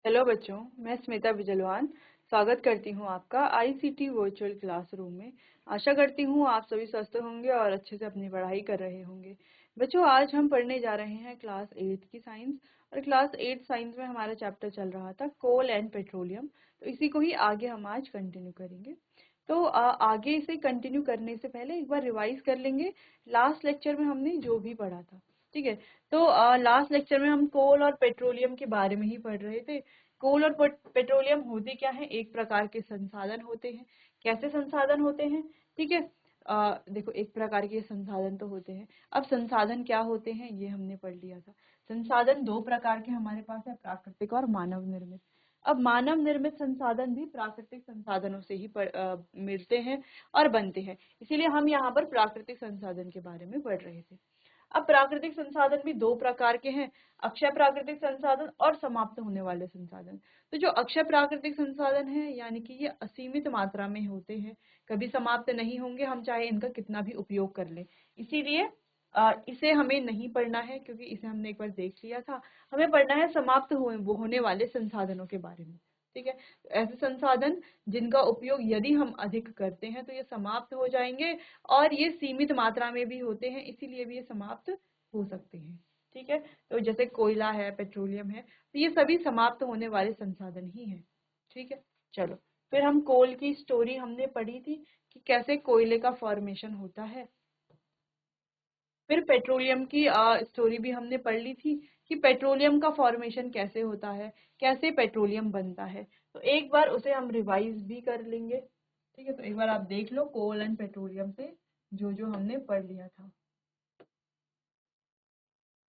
Hello बच्चों, मैं स्मिता बिजलवान स्वागत करती हूँ आपका आईसीटी वर्चुअल क्लासरूम में। आशा करती हूँ आप सभी स्वस्थ होंगे और अच्छे से अपनी पढ़ाई कर रहे होंगे। बच्चों, आज हम पढ़ने जा रहे हैं क्लास 8 की साइंस। और क्लास 8 साइंस में हमारा चैप्टर चल रहा था कोल एंड पेट्रोलियम। तो इसी को ही आगे हम आज कंटिन्यू करेंगे। तो आगे इसे कंटिन्यू करने से पहले एक बार रिवाइज कर लेंगे लास्ट लेक्चर में हमने जो भी पढ़ा था। ठीक है, तो लास्ट लेक्चर में हम कोल और पेट्रोलियम के बारे में ही पढ़ रहे थे। कोल और पेट्रोलियम होते क्या है? एक प्रकार के संसाधन होते हैं। कैसे संसाधन होते हैं? ठीक है, देखो, एक प्रकार के संसाधन तो होते हैं। अब संसाधन क्या होते हैं ये हमने पढ़ लिया था। संसाधन दो प्रकार के हमारे पास है, प्राकृतिक और मानव निर्मित। अब मानव निर्मित संसाधन भी प्राकृतिक संसाधनों से ही मिलते हैं और बनते हैं, इसीलिए हम यहाँ पर प्राकृतिक संसाधन के बारे में पढ़ रहे थे। अब प्राकृतिक संसाधन भी दो प्रकार के हैं, अक्षय प्राकृतिक संसाधन और समाप्त होने वाले संसाधन। तो जो अक्षय प्राकृतिक संसाधन है यानी कि ये असीमित मात्रा में होते हैं, कभी समाप्त नहीं होंगे, हम चाहे इनका कितना भी उपयोग कर लें। इसीलिए इसे हमें नहीं पढ़ना है, क्योंकि इसे हमने एक बार देख लिया था। हमें पढ़ना है समाप्त होने वाले संसाधनों के बारे में। ठीक है, तो ऐसे संसाधन जिनका उपयोग यदि हम अधिक करते हैं तो ये समाप्त हो जाएंगे, और ये सीमित मात्रा में भी होते हैं, इसीलिए भी ये समाप्त हो सकते हैं। ठीक है, तो जैसे कोयला है, पेट्रोलियम है, तो ये सभी समाप्त होने वाले संसाधन ही हैं। ठीक है, चलो, फिर हम कोल की स्टोरी हमने पढ़ी थी कि कैसे कोयले का फॉर्मेशन होता है। फिर पेट्रोलियम की स्टोरी भी हमने पढ़ ली थी कि पेट्रोलियम का फॉर्मेशन कैसे होता है, कैसे पेट्रोलियम बनता है। तो एक बार उसे हम रिवाइज भी कर लेंगे। ठीक है, तो एक बार आप देख लो कोल एंड पेट्रोलियम से जो जो हमने पढ़ लिया था।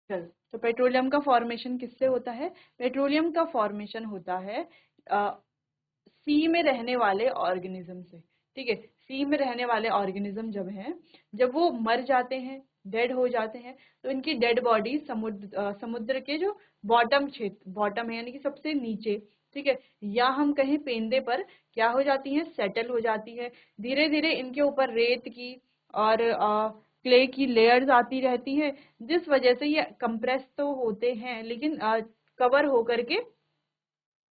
चलो, तो पेट्रोलियम का फॉर्मेशन किससे होता है? पेट्रोलियम का फॉर्मेशन होता है सी में रहने वाले ऑर्गेनिज्म से। ठीक है, सी में रहने वाले ऑर्गेनिज्म जब वो मर जाते हैं, डेड हो जाते हैं, तो इनकी डेड बॉडी समुद्र के जो बॉटम है यानी कि सबसे नीचे, ठीक है, या हम कहें पेंदे पर, क्या हो जाती है? सेटल हो जाती है। धीरे धीरे इनके ऊपर रेत की और क्ले की लेयर्स आती रहती है, जिस वजह से ये कंप्रेस तो होते हैं लेकिन कवर होकर के,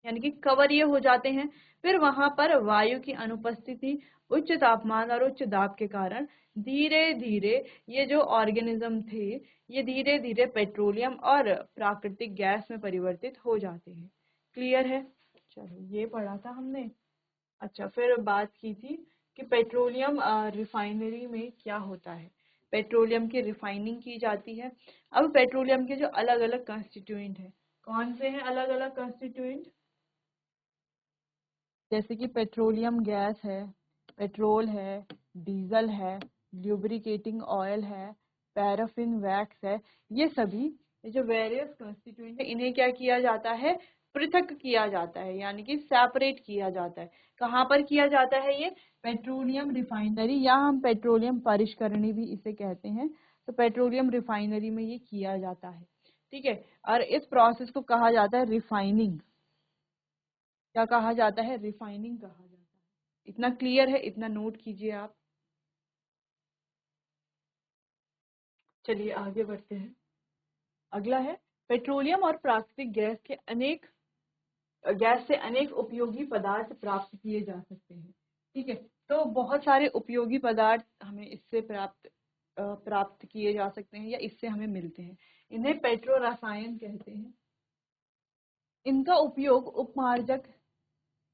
यानी कि कवर ये हो जाते हैं। फिर वहां पर वायु की अनुपस्थिति, उच्च तापमान और उच्च दाब के कारण धीरे धीरे ये जो ऑर्गेनिज्म थे, ये धीरे धीरे पेट्रोलियम और प्राकृतिक गैस में परिवर्तित हो जाते हैं। क्लियर है? चलो, ये पढ़ा था हमने। अच्छा, फिर बात की थी कि पेट्रोलियम रिफाइनरी में क्या होता है। पेट्रोलियम की रिफाइनिंग की जाती है। अब पेट्रोलियम के जो अलग अलग कंस्टिट्यूएंट है, कौन से हैं अलग अलग कंस्टिट्यूएंट? जैसे कि पेट्रोलियम गैस है, पेट्रोल है, डीजल है, ल्यूब्रिकेटिंग ऑयल है, पैराफिन वैक्स है। ये जो वेरियस कंस्टिट्यूएंट है, इन्हें क्या किया जाता है? पृथक किया जाता है, यानी कि सेपरेट किया जाता है। कहाँ पर किया जाता है ये? पेट्रोलियम रिफाइनरी, या हम पेट्रोलियम परिष्करणी भी इसे कहते हैं। तो पेट्रोलियम रिफाइनरी में ये किया जाता है। ठीक है, और इस प्रोसेस को कहा जाता है रिफाइनिंग। क्या कहा जाता है? रिफाइनिंग कहा जाता है। इतना क्लियर है? इतना नोट कीजिए आप। चलिए आगे बढ़ते हैं। अगला है पेट्रोलियम और प्राकृतिक गैस से अनेक उपयोगी पदार्थ प्राप्त किए जा सकते हैं। ठीक है, तो बहुत सारे उपयोगी पदार्थ हमें इससे प्राप्त किए जा सकते हैं या इससे हमें मिलते हैं। इन्हें पेट्रो रसायन कहते हैं। इनका उपयोग उपमार्जक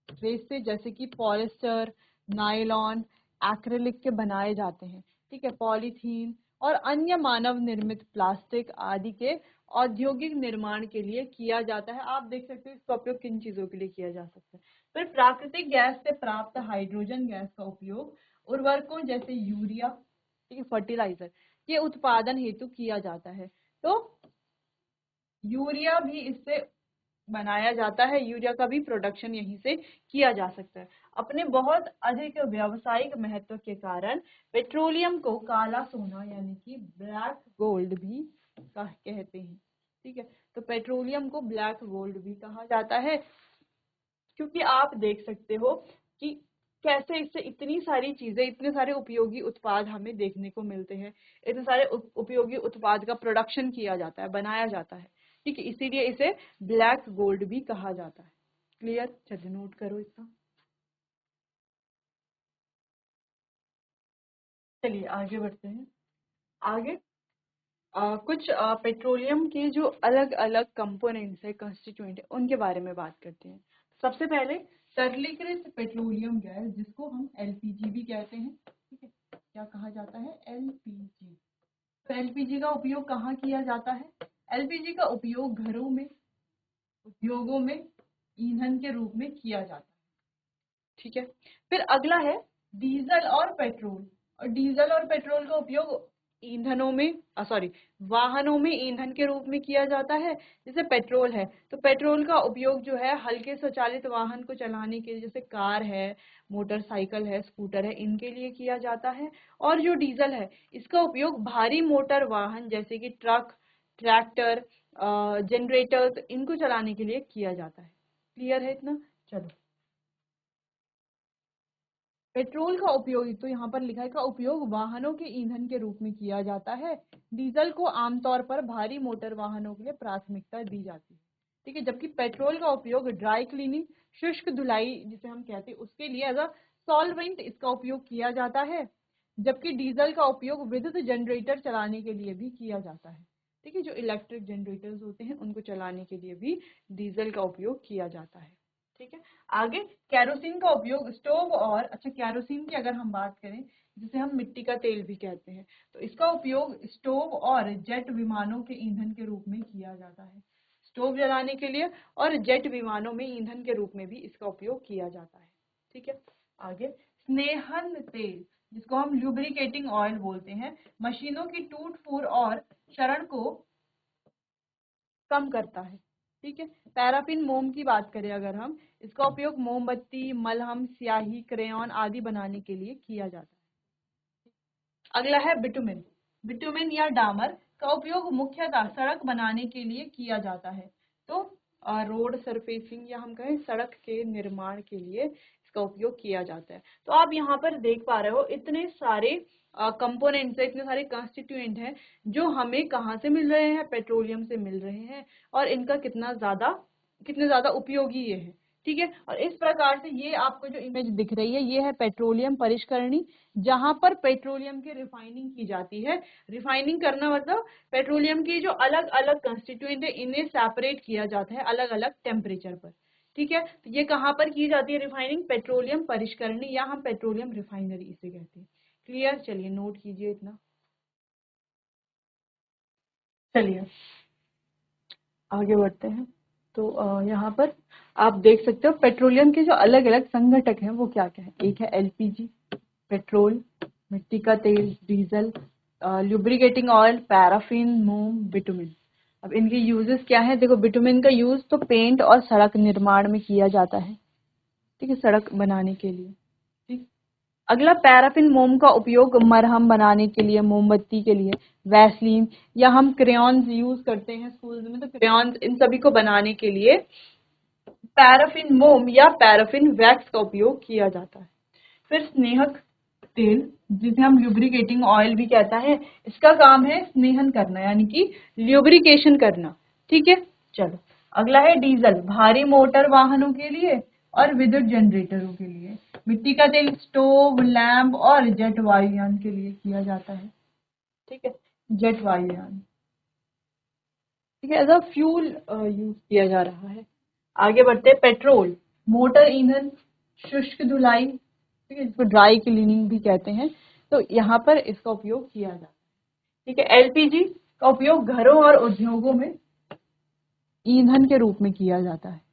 रेसे जैसे कि पॉलिस्टर, नायलॉन, एक्रिलिक के बनाए जाते हैं। ठीक है, पॉलीथीन और अन्य मानव निर्मित प्लास्टिक आदि के औद्योगिक निर्माण के लिए किया जाता है। आप देख सकते हो इसका उपयोग किन चीजों के लिए किया जा सकता है। फिर प्राकृतिक गैस से प्राप्त हाइड्रोजन गैस का उपयोग उर्वरकों जैसे यूरिया, ठीक है, फर्टिलाइजर के उत्पादन हेतु किया जाता है। तो यूरिया भी इससे बनाया जाता है, यूरिया का भी प्रोडक्शन यहीं से किया जा सकता है। अपने बहुत अधिक व्यावसायिक महत्व के कारण पेट्रोलियम को काला सोना यानी कि ब्लैक गोल्ड भी कहते हैं। ठीक है, तो पेट्रोलियम को ब्लैक गोल्ड भी कहा जाता है, क्योंकि आप देख सकते हो कि कैसे इससे इतनी सारी चीजें, इतने सारे उपयोगी उत्पाद हमें देखने को मिलते हैं। इतने सारे उपयोगी उत्पाद का प्रोडक्शन किया जाता है, बनाया जाता है। ठीक है, इसीलिए इसे ब्लैक गोल्ड भी कहा जाता है। क्लियर, चलिए नोट करो इतना। चलिए आगे बढ़ते हैं। आगे कुछ पेट्रोलियम के जो अलग अलग कंपोनेंट्स है, कंस्टिट्यूएंट है, उनके बारे में बात करते हैं। सबसे पहले तरलीकृत पेट्रोलियम गैस, जिसको हम एलपीजी भी कहते हैं। ठीक है, क्या कहा जाता है? एलपीजी। तो एलपीजी का उपयोग कहाँ किया जाता है? एलपीजी का उपयोग घरों में, उद्योगों में ईंधन के रूप में किया जाता है। ठीक है, फिर अगला है डीजल और पेट्रोल। और डीजल और पेट्रोल का उपयोग ईंधनों में सॉरी वाहनों में ईंधन के रूप में किया जाता है। जैसे पेट्रोल है, तो पेट्रोल का उपयोग जो है हल्के स्वचालित वाहन को चलाने के लिए, जैसे कार है, मोटरसाइकिल है, स्कूटर है, इनके लिए किया जाता है। और जो डीजल है, इसका उपयोग भारी मोटर वाहन जैसे कि ट्रक, ट्रैक्टर, जनरेटर्स, इनको चलाने के लिए किया जाता है। क्लियर है इतना? चलो, पेट्रोल का उपयोग तो यहाँ पर लिखा है का उपयोग वाहनों के ईंधन के रूप में किया जाता है। डीजल को आमतौर पर भारी मोटर वाहनों के लिए प्राथमिकता दी जाती है। ठीक है, जबकि पेट्रोल का उपयोग ड्राई क्लीनिंग, शुष्क धुलाई जिसे हम कहते हैं, उसके लिए एज अ सॉल्वेंट इसका उपयोग किया जाता है। जबकि डीजल का उपयोग विद्युत जनरेटर चलाने के लिए भी किया जाता है। ठीक है, जो इलेक्ट्रिक जनरेटर्स होते हैं उनको चलाने के लिए भी डीजल का उपयोग किया जाता है। ठीक है, आगे कैरोसिन का उपयोग स्टोव और कैरोसिन की अगर हम बात करें, जिसे हम मिट्टी का तेल भी कहते हैं, तो इसका उपयोग स्टोव और जेट विमानों के ईंधन के रूप में किया जाता है। स्टोव जलाने के लिए और जेट विमानों में ईंधन के रूप में भी इसका उपयोग किया जाता है। ठीक है, आगे स्नेहन तेल, जिसको हम ल्यूब्रिकेटिंग ऑयल बोलते हैं, मशीनों की टूट फूट और क्षरण को कम करता है। ठीक है, पैराफिन मोम की बात करें अगर हम, इसका उपयोग मोमबत्ती, मलहम, स्याही, क्रेयॉन आदि बनाने के लिए किया जाता है। अगला है बिटुमिन। बिटुमिन या डामर का उपयोग मुख्यतः सड़क बनाने के लिए किया जाता है। तो रोड सरफेसिंग या हम कहें सड़क के निर्माण के लिए इसका उपयोग किया जाता है। तो आप यहाँ पर देख पा रहे हो इतने सारे कंपोनेंट्स है, इतने सारे कंस्टिट्यूएंट हैं जो हमें कहाँ से मिल रहे हैं? पेट्रोलियम से मिल रहे हैं। और इनका कितने ज्यादा उपयोगी ये है। ठीक है, और इस प्रकार से ये आपको जो इमेज दिख रही है, ये है पेट्रोलियम परिष्करणी, जहां पर पेट्रोलियम की रिफाइनिंग की जाती है। रिफाइनिंग करना मतलब पेट्रोलियम की जो अलग अलग कंस्टिट्यूएंट है, इन्हें सेपरेट किया जाता है अलग अलग टेम्परेचर पर। ठीक है, तो ये कहाँ पर की जाती है रिफाइनिंग? पेट्रोलियम परिष्करणी या हम पेट्रोलियम रिफाइनरी इसे कहते हैं। क्लियर, चलिए नोट कीजिए इतना। चलिए आगे बढ़ते हैं। तो यहाँ पर आप देख सकते हो पेट्रोलियम के जो अलग अलग संघटक हैं वो क्या क्या है। एक है एलपीजी, पेट्रोल, मिट्टी का तेल, डीजल, ल्यूब्रिकेटिंग ऑयल, पैराफिन, मोम, बिटुमिन। अब इनके यूजेस क्या है? देखो, बिटुमिन का यूज तो पेंट और सड़क निर्माण में किया जाता है। ठीक है, सड़क बनाने के लिए। ठीक, अगला पैराफिन मोम का उपयोग मरहम बनाने के लिए, मोमबत्ती के लिए, वैसलीन, या हम क्रेयॉन्स यूज करते हैं स्कूल में, तो क्रेयॉन्स इन सभी को बनाने के लिए पैराफिन मोम या पैराफिन वैक्स का उपयोग किया जाता है। फिर स्नेहक तेल, जिसे हम ल्यूब्रिकेटिंग ऑयल भी कहता है, इसका काम है स्नेहन करना, यानी कि ल्यूब्रिकेशन करना। ठीक है, चलो अगला है डीजल, भारी मोटर वाहनों के लिए और विद्युत जनरेटरों के लिए। मिट्टी का तेल स्टोव, लैंप और जेट वायुयान के लिए किया जाता है। ठीक है, जेट वायुयान। ठीक है, एज अ फ्यूल यूज किया जा रहा है। आगे बढ़ते हैं पेट्रोल, मोटर ईंधन, शुष्क धुलाई, ठीक है, जिसको ड्राई क्लीनिंग भी कहते हैं, तो यहाँ पर इसका उपयोग किया जाता है। ठीक है, एलपीजी का उपयोग घरों और उद्योगों में ईंधन के रूप में किया जाता है।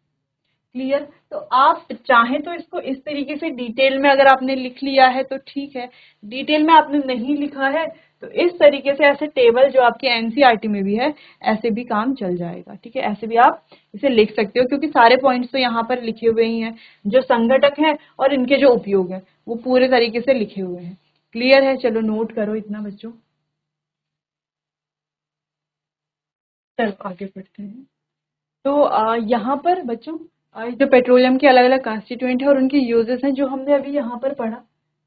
क्लियर, तो आप चाहें तो इसको इस तरीके से डिटेल में अगर आपने लिख लिया है तो ठीक है, डिटेल में आपने नहीं लिखा है तो इस तरीके से ऐसे टेबल जो आपके एनसीईआरटी में भी है, ऐसे भी काम चल जाएगा। ठीक है, ऐसे भी आप इसे लिख सकते हो, क्योंकि सारे पॉइंट्स तो यहाँ पर लिखे हुए ही हैं, जो संघटक हैं और इनके जो उपयोग हैं वो पूरे तरीके से लिखे हुए हैं। क्लियर है, चलो नोट करो इतना बच्चों। चलो आगे बढ़ते हैं। तो यहाँ पर बच्चों जो पेट्रोलियम के अलग अलग कंस्टिट्यूएंट है और उनके यूजेस हैं, जो हमने अभी यहाँ पर पढ़ा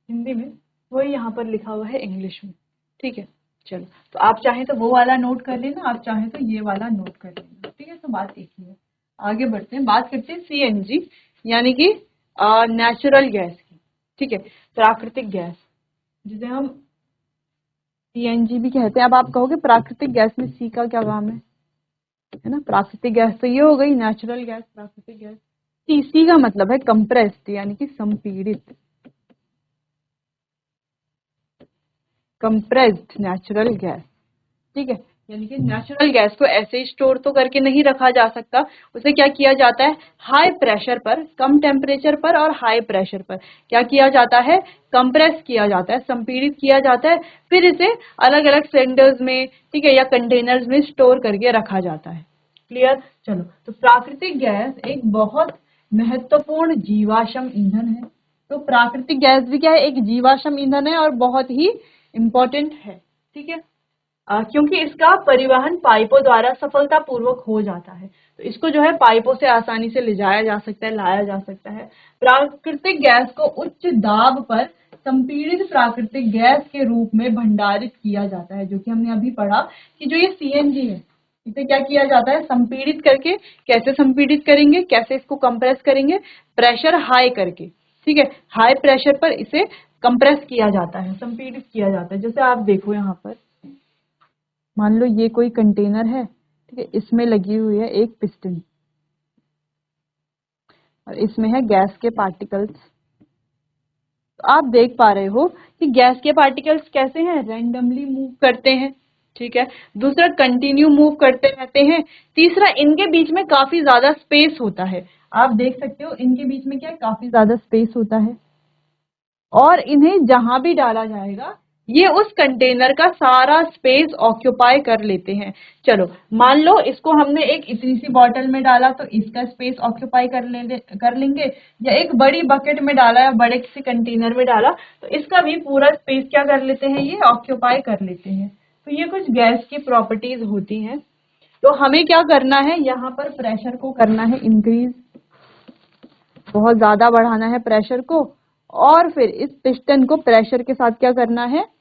हिंदी में, वही यहाँ पर लिखा हुआ है इंग्लिश में। ठीक है, चलो, तो आप चाहें तो वो वाला नोट कर लेना, आप चाहें तो ये वाला नोट कर लेना। ठीक है, तो बात एक ही है। आगे बढ़ते हैं, बात करते हैं सीएनजी यानी कि नेचुरल गैस की। ठीक है, प्राकृतिक गैस जिसे हम सीएनजी भी कहते हैं। अब आप कहोगे प्राकृतिक गैस में सी का क्या काम है ना। प्राकृतिक गैस तो ये हो गई नेचुरल गैस, प्राकृतिक गैस। सी का मतलब है कंप्रेस्ड यानी कि संपीड़ित, कंप्रेस्ड नेचुरल गैस। ठीक है, यानी कि नेचुरल गैस को ऐसे ही स्टोर तो करके नहीं रखा जा सकता, उसे क्या किया जाता है, हाई प्रेशर पर, कम टेम्परेचर पर और हाई प्रेशर पर क्या किया जाता है, कंप्रेस किया जाता है, संपीड़ित किया जाता है, फिर इसे अलग अलग सिलेंडर्स में, ठीक है, या कंटेनर्स में स्टोर करके रखा जाता है। क्लियर। चलो, तो प्राकृतिक गैस एक बहुत महत्वपूर्ण जीवाश्म ईंधन है। तो प्राकृतिक गैस भी क्या है, एक जीवाश्म ईंधन है और बहुत ही इंपॉर्टेंट है। ठीक है, क्योंकि इसका परिवहन पाइपों द्वारा सफलतापूर्वक हो जाता है, तो इसको जो है पाइपों से आसानी से ले जाया जा सकता है, लाया जा सकता है। प्राकृतिक गैस को उच्च दाब पर संपीड़ित प्राकृतिक गैस के रूप में भंडारित किया जाता है, जो कि हमने अभी पढ़ा कि जो ये सीएनजी है, इसे क्या किया जाता है, संपीड़ित करके। कैसे संपीड़ित करेंगे, कैसे इसको कंप्रेस करेंगे, प्रेशर हाई करके। ठीक है, हाई प्रेशर पर इसे कंप्रेस किया जाता है, संपीड़ित किया जाता है। जैसे आप देखो यहाँ पर, मान लो ये कोई कंटेनर है, ठीक है, इसमें लगी हुई है एक पिस्टन और इसमें है गैस के पार्टिकल्स। तो आप देख पा रहे हो कि गैस के पार्टिकल्स कैसे हैं, रैंडमली मूव करते हैं। ठीक है, दूसरा कंटिन्यू मूव करते रहते हैं। तीसरा, इनके बीच में काफी ज्यादा स्पेस होता है। आप देख सकते हो इनके बीच में क्या है, काफी ज्यादा स्पेस होता है और इन्हें जहां भी डाला जाएगा ये उस कंटेनर का सारा स्पेस ऑक्यूपाई कर लेते हैं। चलो, मान लो इसको हमने एक इतनी सी बॉटल में डाला तो इसका स्पेस ऑक्यूपाई कर लेंगे, या एक बड़ी बकेट में डाला या बड़े किसी कंटेनर में डाला तो इसका भी पूरा स्पेस क्या कर लेते हैं, ये ऑक्यूपाई कर लेते हैं। तो ये कुछ गैस की प्रॉपर्टीज होती हैं। तो हमें क्या करना है, यहाँ पर प्रेशर को करना है इंक्रीज, बहुत ज्यादा बढ़ाना है प्रेशर को, और फिर इस पिस्टन को प्रेशर के साथ क्या करना है,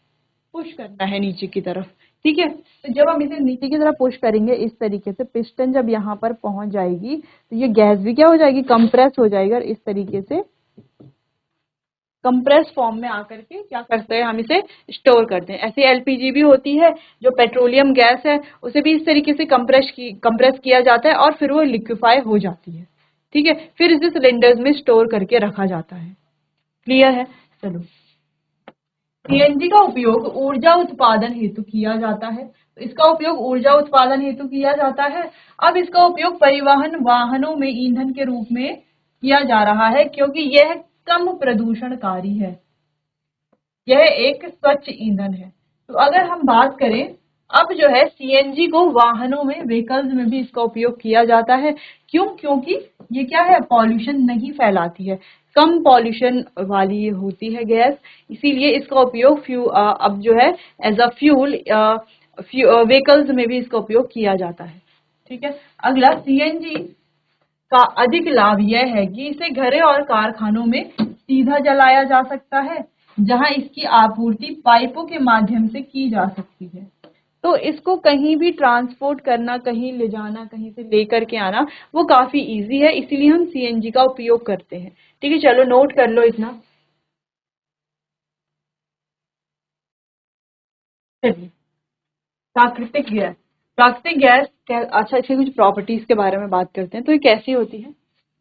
पुश करना है नीचे की तरफ। ठीक है, तो जब हम इसे नीचे की तरफ पुश करेंगे इस तरीके से, पिस्टन जब यहाँ पर पहुंच जाएगी तो ये गैस भी क्या हो जाएगी, कंप्रेस हो जाएगी और इस तरीके से कंप्रेस फॉर्म में आकर के क्या करते हैं, हम इसे स्टोर करते हैं। ऐसे एलपीजी भी होती है, जो पेट्रोलियम गैस है, उसे भी इस तरीके से कंप्रेस किया जाता है और फिर वो लिक्विफाई हो जाती है। ठीक है, फिर इसे सिलेंडर्स में स्टोर करके रखा जाता है। क्लियर है। चलो, सीएनजी का उपयोग ऊर्जा उत्पादन हेतु किया जाता है। तो इसका उपयोग ऊर्जा उत्पादन हेतु किया जाता है। अब इसका उपयोग परिवहन वाहनों में ईंधन के रूप में किया जा रहा है, क्योंकि यह कम प्रदूषणकारी है, यह एक स्वच्छ ईंधन है। तो अगर हम बात करें, अब जो है सीएनजी को वाहनों में, व्हीकल्स में भी इसका उपयोग किया जाता है। क्यों? क्योंकि ये क्या है, पॉल्यूशन नहीं फैलाती है, कम पॉल्यूशन वाली ये होती है गैस, इसीलिए इसका उपयोग अब जो है एज अ फ्यूल व्हीकल्स में भी इसका उपयोग किया जाता है। ठीक है, अगला, सीएनजी का अधिक लाभ यह है कि इसे घरों और कारखानों में सीधा जलाया जा सकता है, जहां इसकी आपूर्ति पाइपों के माध्यम से की जा सकती है। तो इसको कहीं भी ट्रांसपोर्ट करना, कहीं ले जाना, कहीं से लेकर के आना, वो काफी इजी है, इसीलिए हम सीएनजी का उपयोग करते हैं। ठीक है, चलो नोट कर लो इतना। चलिए, प्राकृतिक गैस। प्राकृतिक गैस अच्छा, इसकी कुछ प्रॉपर्टीज के बारे में बात करते हैं। तो ये कैसी होती है,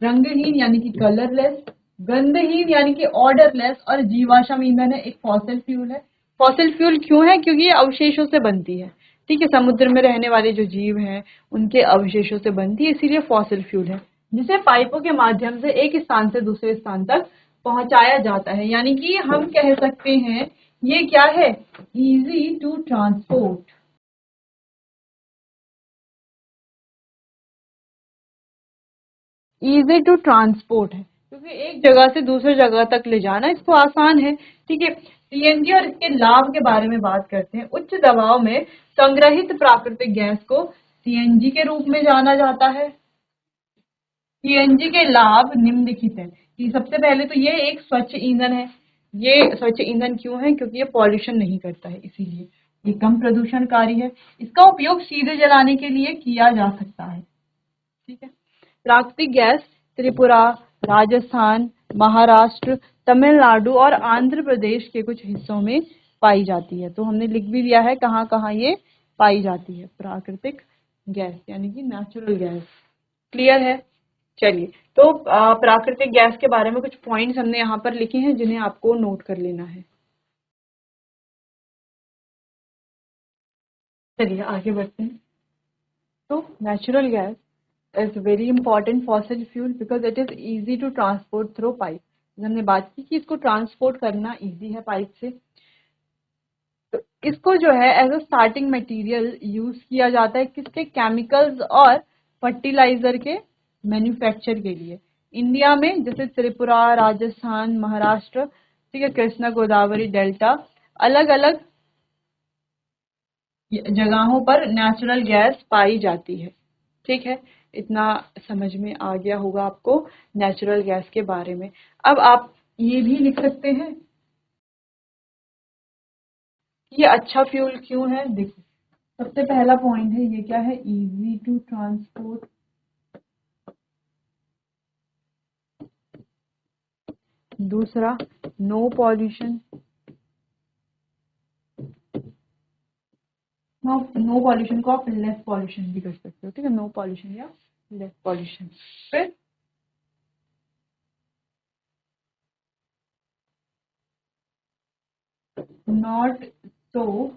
रंगहीन यानी कि कलरलेस, गंधहीन यानी कि ऑर्डरलेस, और जीवाश्म ईंधन है, एक फॉसिल फ्यूल है। फॉसिल फ्यूल क्यों है, क्योंकि ये अवशेषों से बनती है। ठीक है, समुद्र में रहने वाले जो जीव हैं उनके अवशेषों से बनती है, इसीलिए फॉसिल फ्यूल है, जिसे पाइपों के माध्यम से एक स्थान से दूसरे स्थान तक पहुंचाया जाता है। यानी कि हम कह सकते हैं ये क्या है, easy to transport, easy to transport है, क्योंकि एक जगह से दूसरी जगह तक ले जाना इसको आसान है। ठीक है, सीएनजी और इसके लाभ के बारे में बात करते हैं। उच्च दबाव में संग्रहित प्राकृतिक गैस को सीएनजी के रूप में जाना जाता है। सीएनजी के लाभ निम्नलिखित है कि सबसे पहले तो ये एक स्वच्छ ईंधन है। ये स्वच्छ ईंधन क्यों है, क्योंकि ये पॉल्यूशन नहीं करता है, इसीलिए ये कम प्रदूषणकारी है। इसका उपयोग सीधे जलाने के लिए किया जा सकता है। ठीक है, प्राकृतिक गैस त्रिपुरा, राजस्थान, महाराष्ट्र, तमिलनाडु और आंध्र प्रदेश के कुछ हिस्सों में पाई जाती है। तो हमने लिख भी दिया है कहाँ कहाँ ये पाई जाती है प्राकृतिक गैस यानी कि नेचुरल गैस। क्लियर है? चलिए, तो प्राकृतिक गैस के बारे में कुछ पॉइंट्स हमने यहाँ पर लिखे हैं जिन्हें आपको नोट कर लेना है। चलिए आगे बढ़ते हैं। तो natural gas is very important fossil fuel because it is easy to transport through pipe। हमने बात की कि इसको ट्रांसपोर्ट करना इजी है पाइप से। तो इसको जो है as a starting material use किया जाता है किसके, केमिकल्स और फर्टिलाइजर के मैन्युफैक्चर के लिए। इंडिया में जैसे त्रिपुरा, राजस्थान, महाराष्ट्र, ठीक है, कृष्णा गोदावरी डेल्टा, अलग अलग जगहों पर नेचुरल गैस पाई जाती है। ठीक है, इतना समझ में आ गया होगा आपको नेचुरल गैस के बारे में। अब आप ये भी लिख सकते हैं कि ये अच्छा फ्यूल क्यों है। देखो, सबसे पहला पॉइंट है ये क्या है, इजी टू ट्रांसपोर्ट। दूसरा, नो पॉल्यूशन। नो पॉल्यूशन को आप लेस पॉल्यूशन भी कर सकते हो, ठीक है, नो पॉल्यूशन या लेस पॉल्यूशन। फिर नॉट सो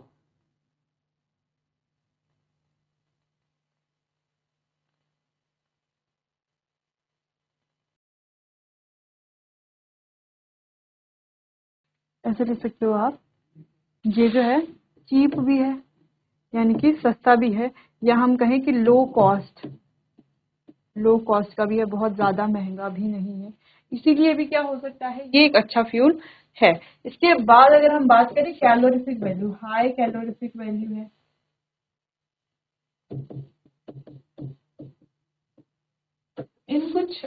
ऐसे लिख सकते हो आप, ये जो है चीप भी है यानी कि सस्ता भी है, या हम कहें कि लो कॉस्ट का भी है, बहुत ज़्यादा महंगा भी नहीं है। इसीलिए भी क्या हो सकता है, ये एक अच्छा फ्यूल है। इसके बाद अगर हम बात करें calorific value, high calorific value है। इन कुछ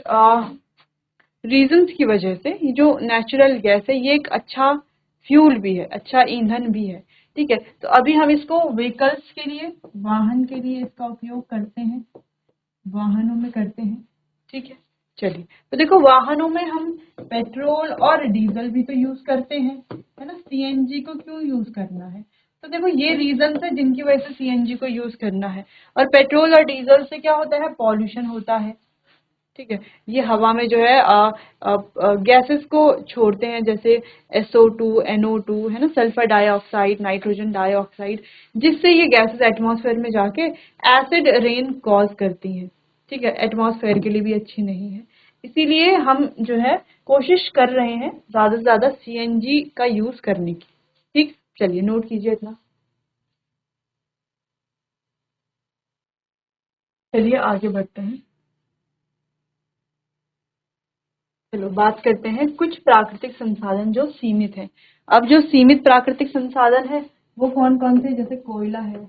रीजंस की वजह से ये जो नेचुरल गैस है ये एक अच्छा फ्यूल भी है, अच्छा ईंधन भी है। ठीक है, तो अभी हम इसको व्हीकल्स के लिए, वाहन के लिए इसका उपयोग करते हैं, वाहनों में करते हैं। ठीक है, चलिए, तो देखो वाहनों में हम पेट्रोल और डीजल भी तो यूज करते हैं, है ना। सीएनजी को क्यों यूज करना है, तो देखो ये रीजन है जिनकी वजह से सीएनजी को यूज करना है। और पेट्रोल और डीजल से क्या होता है, पॉल्यूशन होता है। ठीक है, ये हवा में जो है गैसेस को छोड़ते हैं, जैसे SO2, NO2, है ना, सल्फर डाइऑक्साइड, नाइट्रोजन डाइऑक्साइड, जिससे ये गैसेस एटमॉस्फेयर में जाके एसिड रेन कॉज करती हैं। ठीक है, एटमॉस्फेयर के लिए भी अच्छी नहीं है। इसीलिए हम जो है कोशिश कर रहे हैं ज्यादा से ज्यादा सीएनजी का यूज करने की। ठीक, चलिए नोट कीजिए इतना। चलिए आगे बढ़ते हैं। चलो बात करते हैं कुछ प्राकृतिक संसाधन जो सीमित है। अब जो सीमित प्राकृतिक संसाधन है वो कौन कौन से, जैसे कोयला है,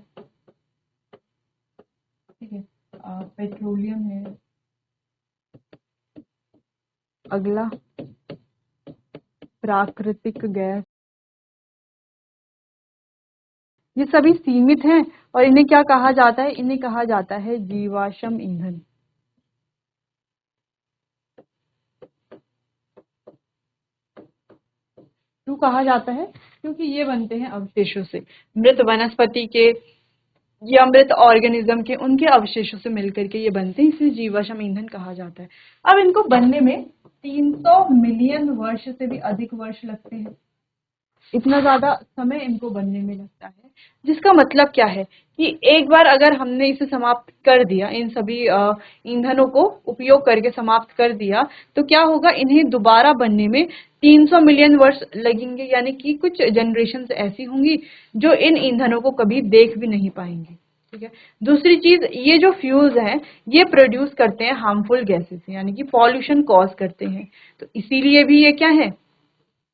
ठीक है, पेट्रोलियम है, अगला प्राकृतिक गैस, ये सभी सीमित हैं और इन्हें क्या कहा जाता है, इन्हें कहा जाता है जीवाश्म ईंधन। क्यों कहा जाता है, क्योंकि ये बनते हैं अवशेषों से, मृत वनस्पति के या मृत ऑर्गेनिज्म के, उनके अवशेषों से मिलकर के ये बनते हैं, इसलिए जीवाश्म ईंधन कहा जाता है। अब इनको बनने में 300 मिलियन वर्ष से भी अधिक वर्ष लगते हैं, इतना ज्यादा समय इनको बनने में लगता है। जिसका मतलब क्या है कि एक बार अगर हमने इसे समाप्त कर दिया, इन सभी ईंधनों को उपयोग करके समाप्त कर दिया, तो क्या होगा, इन्हें दोबारा बनने में 300 मिलियन वर्ष लगेंगे, यानी कि कुछ जनरेशन ऐसी होंगी जो इन ईंधनों को कभी देख भी नहीं पाएंगे। ठीक है, दूसरी चीज, ये जो फ्यूल्स हैं ये प्रोड्यूस करते हैं हार्मफुल गैसेस, यानी कि पॉल्यूशन कॉज करते हैं। तो इसीलिए भी ये क्या है,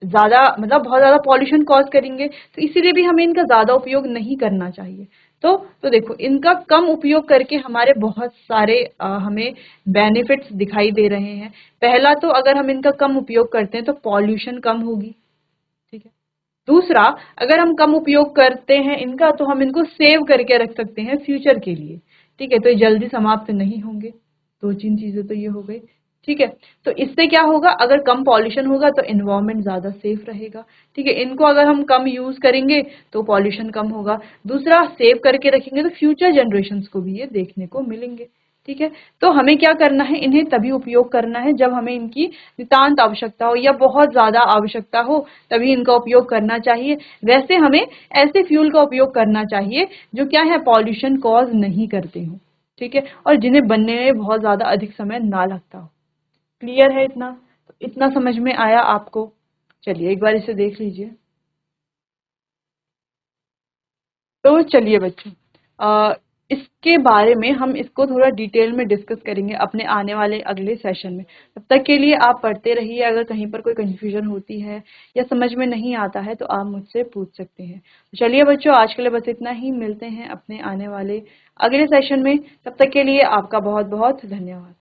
ज्यादा मतलब बहुत ज्यादा पॉल्यूशन कॉज करेंगे, तो इसीलिए भी हमें इनका ज्यादा उपयोग नहीं करना चाहिए। तो देखो, इनका कम उपयोग करके हमारे बहुत सारे हमें बेनिफिट्स दिखाई दे रहे हैं। पहला तो अगर हम इनका कम उपयोग करते हैं तो पॉल्यूशन कम होगी। ठीक है, दूसरा, अगर हम कम उपयोग करते हैं इनका तो हम इनको सेव करके रख सकते हैं फ्यूचर के लिए। ठीक है, तो ये जल्दी समाप्त नहीं होंगे। दो तीन चीजें तो ये हो गई। ठीक है, तो इससे क्या होगा, अगर कम पॉल्यूशन होगा तो एनवायरनमेंट ज्यादा सेफ रहेगा। ठीक है, इनको अगर हम कम यूज करेंगे तो पॉल्यूशन कम होगा। दूसरा, सेव करके रखेंगे तो फ्यूचर जनरेशन्स को भी ये देखने को मिलेंगे। ठीक है, तो हमें क्या करना है, इन्हें तभी उपयोग करना है जब हमें इनकी नितांत आवश्यकता हो या बहुत ज्यादा आवश्यकता हो, तभी इनका उपयोग करना चाहिए। वैसे हमें ऐसे फ्यूल का उपयोग करना चाहिए जो क्या है, पॉल्यूशन कॉज नहीं करते हो। ठीक है, और जिन्हें बनने में बहुत ज्यादा अधिक समय ना लगता हो। क्लियर है इतना? तो इतना समझ में आया आपको? चलिए एक बार इसे देख लीजिए। तो चलिए बच्चों, इसके बारे में हम इसको थोड़ा डिटेल में डिस्कस करेंगे अपने आने वाले अगले सेशन में। तब तक के लिए आप पढ़ते रहिए। अगर कहीं पर कोई कंफ्यूजन होती है या समझ में नहीं आता है तो आप मुझसे पूछ सकते हैं। तो चलिए बच्चों, आज के लिए बस इतना ही। मिलते हैं अपने आने वाले अगले सेशन में। तब तक के लिए आपका बहुत बहुत धन्यवाद।